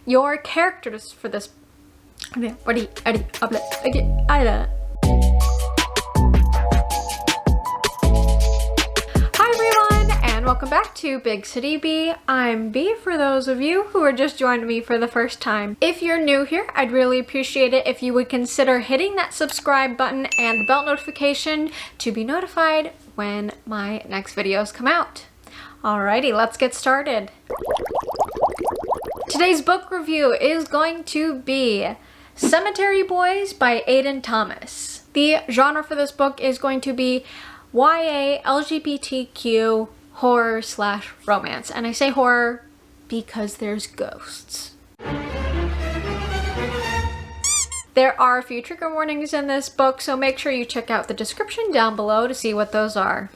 Your characters for this. Welcome back to Big City B. I'm B for those of you who are just joining me for the first time. If you're new here, I'd really appreciate it if you would consider hitting that subscribe button and the bell notification to be notified when my next videos come out. Alrighty, let's get started. Today's book review is going to be Cemetery Boys by Aiden Thomas. The genre for this book is going to be YA LGBTQ horror/romance, and I say horror because there's ghosts. There are a few trigger warnings in this book, so make sure you check out the description down below to see what those are.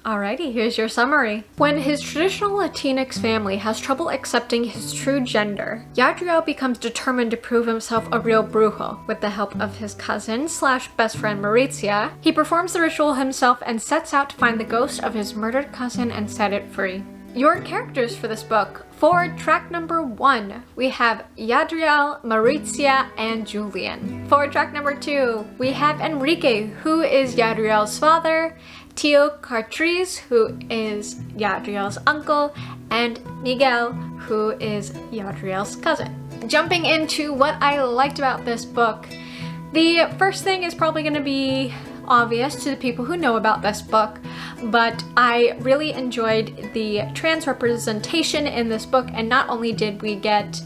Alrighty, here's your summary. When his traditional Latinx family has trouble accepting his true gender, Yadriel becomes determined to prove himself a real brujo. With the help of his cousin/best friend Maurizia, he performs the ritual himself and sets out to find the ghost of his murdered cousin and set it free. Your characters for this book. For track number 1, we have Yadriel, Maurizia, and Julian. For track number 2, we have Enrique, who is Yadriel's father, Tio Cartriz, who is Yadriel's uncle, and Miguel, who is Yadriel's cousin. Jumping into what I liked about this book, the first thing is probably going to be obvious to the people who know about this book, but I really enjoyed the trans representation in this book, and not only did we get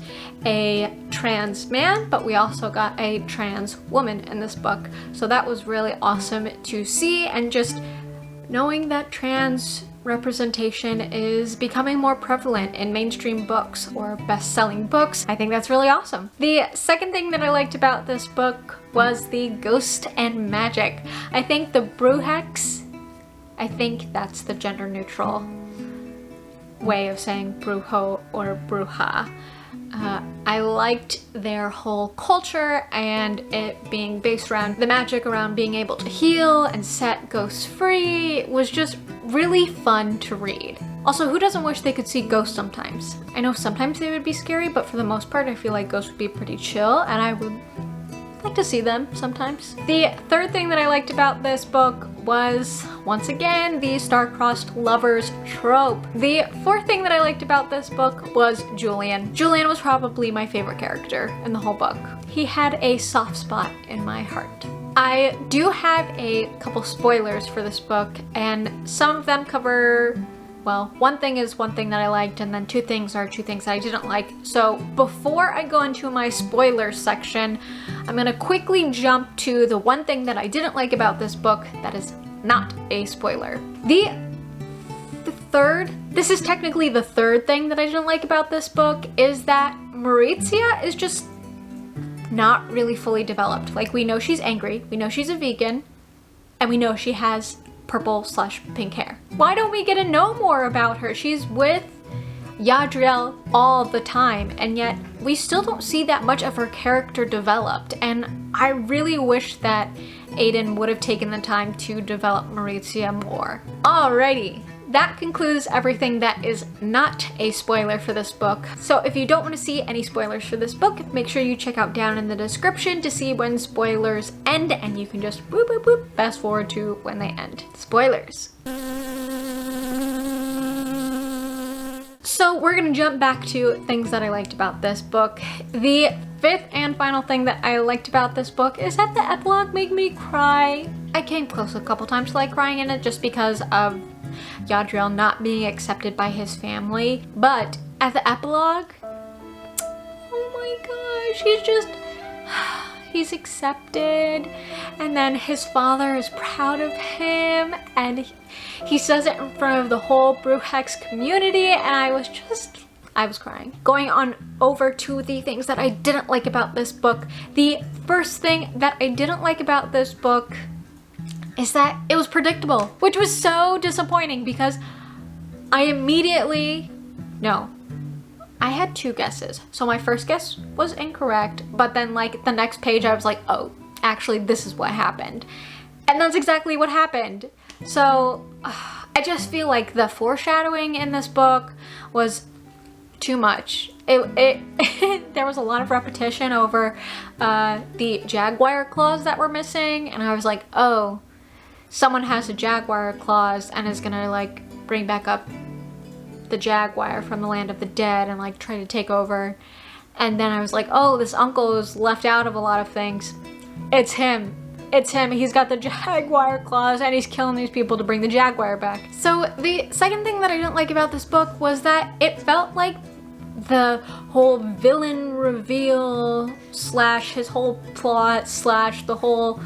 a trans man, but we also got a trans woman in this book. So that was really awesome to see, and just knowing that trans representation is becoming more prevalent in mainstream books or best-selling books, I think that's really awesome. The second thing that I liked about this book was the ghost and magic. I think the brujex, I think that's the gender-neutral way of saying brujo or bruja. I liked their whole culture and it being based around the magic around being able to heal and set ghosts free. It was just really fun to read. Also, who doesn't wish they could see ghosts sometimes? I know sometimes they would be scary, but for the most part I feel like ghosts would be pretty chill, and I would like to see them sometimes. The third thing that I liked about this book was, once again, the star-crossed lovers trope. The fourth thing that I liked about this book was Julian. Julian was probably my favorite character in the whole book. He had a soft spot in my heart. I do have a couple spoilers for this book, and some of them cover, well, one thing is one thing that I liked, and then two things are two things that I didn't like. So before I go into my spoilers section, I'm gonna quickly jump to the one thing that I didn't like about this book that is not a spoiler. This is technically the third thing that I didn't like about this book, is that Maurizia is just not really fully developed. Like, we know she's angry, we know she's a vegan, and we know she has purple/pink hair. Why don't we get to know more about her? She's with Yadriel all the time, and yet we still don't see that much of her character developed, and I really wish that Aiden would have taken the time to develop Maurizia more. Alrighty, that concludes everything that is not a spoiler for this book. So if you don't want to see any spoilers for this book, make sure you check out down in the description to see when spoilers end, and you can just boop boop boop fast forward to when they end. Spoilers. So we're gonna jump back to things that I liked about this book. The fifth and final thing that I liked about this book is that the epilogue made me cry. I came close a couple times to like crying in it just because of Yadriel not being accepted by his family, but at the epilogue, oh my gosh, he's accepted, and then his father is proud of him, and he says it in front of the whole brujex community, and I was crying. Going on over to the things that I didn't like about this book. The first thing that I didn't like about this book is that it was predictable, which was so disappointing because I had two guesses. So my first guess was incorrect, but then like the next page I was like, oh, actually this is what happened. And that's exactly what happened. So I just feel like the foreshadowing in this book was too much. There was a lot of repetition over the jaguar claws that were missing, and I was like, oh, someone has a jaguar claws and is gonna like bring back up the jaguar from the land of the dead and like try to take over. And then I was like, oh, this uncle is left out of a lot of things. It's him. It's him. He's got the jaguar claws and he's killing these people to bring the jaguar back. So the second thing that I didn't like about this book was that it felt like the whole villain reveal slash his whole plot slash the whole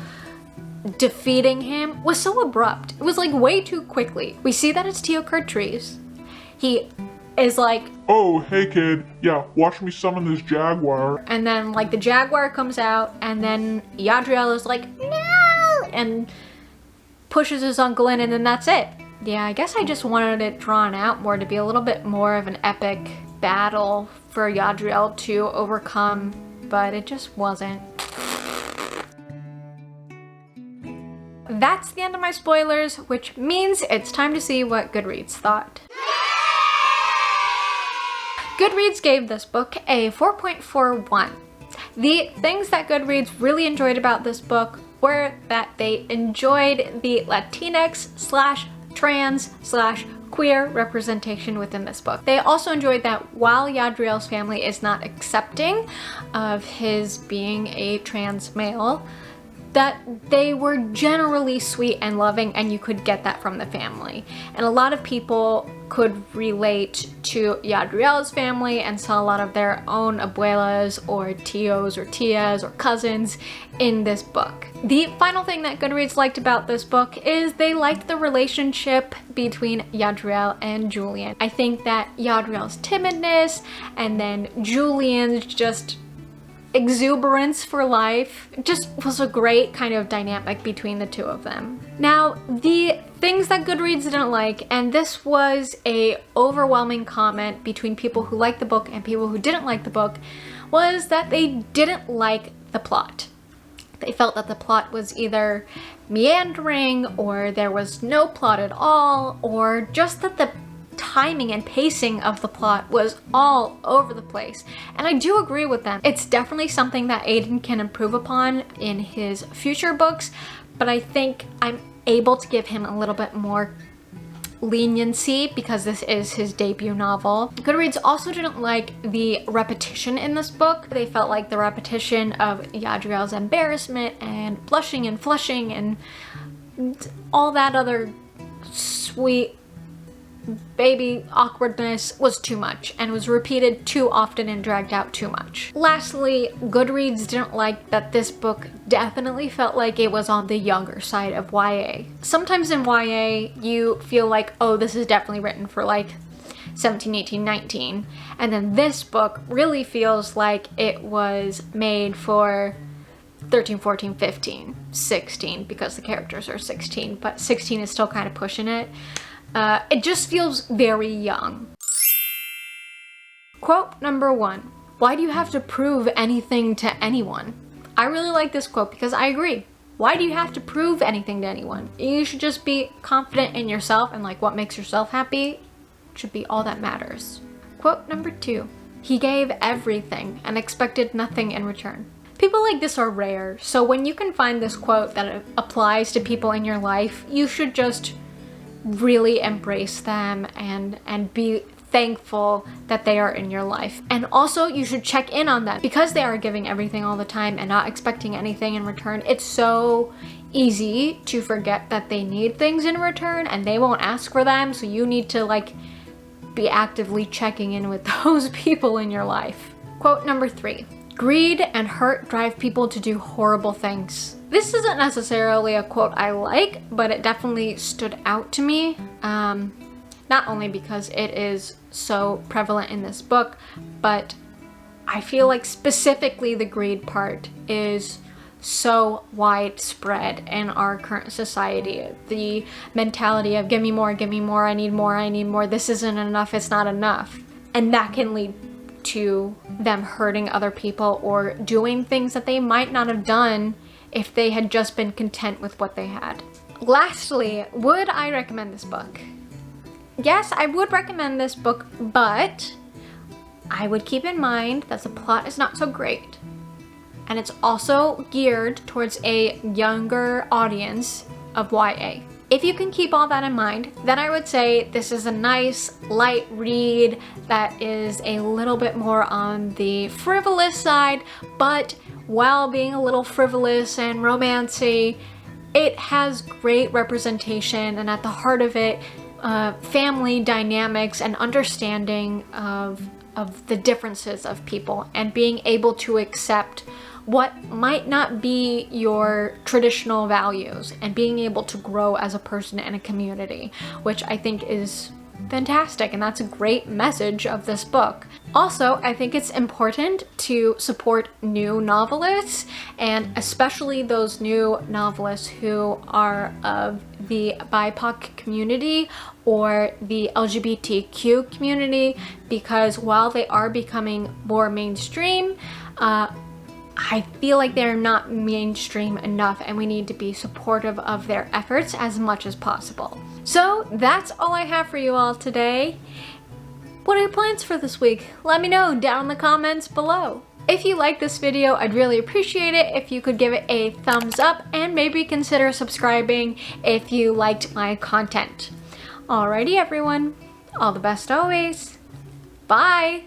defeating him was so abrupt. It was like way too quickly. We see that it's Teo Curtries. He is like, oh, hey kid, yeah, watch me summon this jaguar. And then like the jaguar comes out and then Yadriel is like, no, and pushes his uncle in, and then that's it. Yeah, I guess I just wanted it drawn out more to be a little bit more of an epic battle for Yadriel to overcome, but it just wasn't. That's the end of my spoilers, which means it's time to see what Goodreads thought. Goodreads gave this book a 4.41. The things that Goodreads really enjoyed about this book were that they enjoyed the Latinx slash trans slash queer representation within this book. They also enjoyed that while Yadriel's family is not accepting of his being a trans male, that they were generally sweet and loving, and you could get that from the family. And a lot of people could relate to Yadriel's family and saw a lot of their own abuelas or tios or tias or cousins in this book. The final thing that Goodreads liked about this book is they liked the relationship between Yadriel and Julian. I think that Yadriel's timidness and then Julian's just exuberance for life just was a great kind of dynamic between the two of them. Now, the things that Goodreads didn't like, and this was a overwhelming comment between people who liked the book and people who didn't like the book, was that they didn't like the plot. They felt that the plot was either meandering, or there was no plot at all, or just that the timing and pacing of the plot was all over the place. And I do agree with them. It's definitely something that Aiden can improve upon in his future books, but I think I'm able to give him a little bit more leniency because this is his debut novel. Goodreads also didn't like the repetition in this book. They felt like the repetition of Yadriel's embarrassment and blushing and flushing and all that other sweet baby awkwardness was too much and was repeated too often and dragged out too much. Lastly, Goodreads didn't like that this book definitely felt like it was on the younger side of YA. Sometimes in YA, you feel like, oh, this is definitely written for like 17, 18, 19. And then this book really feels like it was made for 13, 14, 15, 16, because the characters are 16, but 16 is still kind of pushing it. It just feels very young. Quote number 1. Why do you have to prove anything to anyone? I really like this quote because I agree. Why do you have to prove anything to anyone? You should just be confident in yourself, and like what makes yourself happy should be all that matters. Quote number 2. He gave everything and expected nothing in return. People like this are rare, so when you can find this quote that applies to people in your life, you should just really embrace them and be thankful that they are in your life. And also, you should check in on them because they are giving everything all the time and not expecting anything in return. It's so easy to forget that they need things in return and they won't ask for them, so you need to like be actively checking in with those people in your life. Quote number 3. Greed and hurt drive people to do horrible things. This isn't necessarily a quote I like, but it definitely stood out to me. Not only because it is so prevalent in this book, but I feel like specifically the greed part is so widespread in our current society. The mentality of give me more, I need more, this isn't enough, it's not enough. And that can lead to them hurting other people or doing things that they might not have done if they had just been content with what they had. Lastly, would I recommend this book? Yes, I would recommend this book, but I would keep in mind that the plot is not so great. And it's also geared towards a younger audience of YA. If you can keep all that in mind, then I would say this is a nice, light read that is a little bit more on the frivolous side, but while being a little frivolous and romancy, it has great representation, and at the heart of it, family dynamics and understanding of the differences of people, and being able to accept what might not be your traditional values, and being able to grow as a person in a community, which I think is fantastic, and that's a great message of this book. Also, I think it's important to support new novelists, and especially those new novelists who are of the BIPOC community or the LGBTQ community, because while they are becoming more mainstream, I feel like they're not mainstream enough, and we need to be supportive of their efforts as much as possible. So that's all I have for you all today. What are your plans for this week? Let me know down in the comments below. If you like this video, I'd really appreciate it if you could give it a thumbs up, and maybe consider subscribing if you liked my content. Alrighty everyone, all the best always. Bye!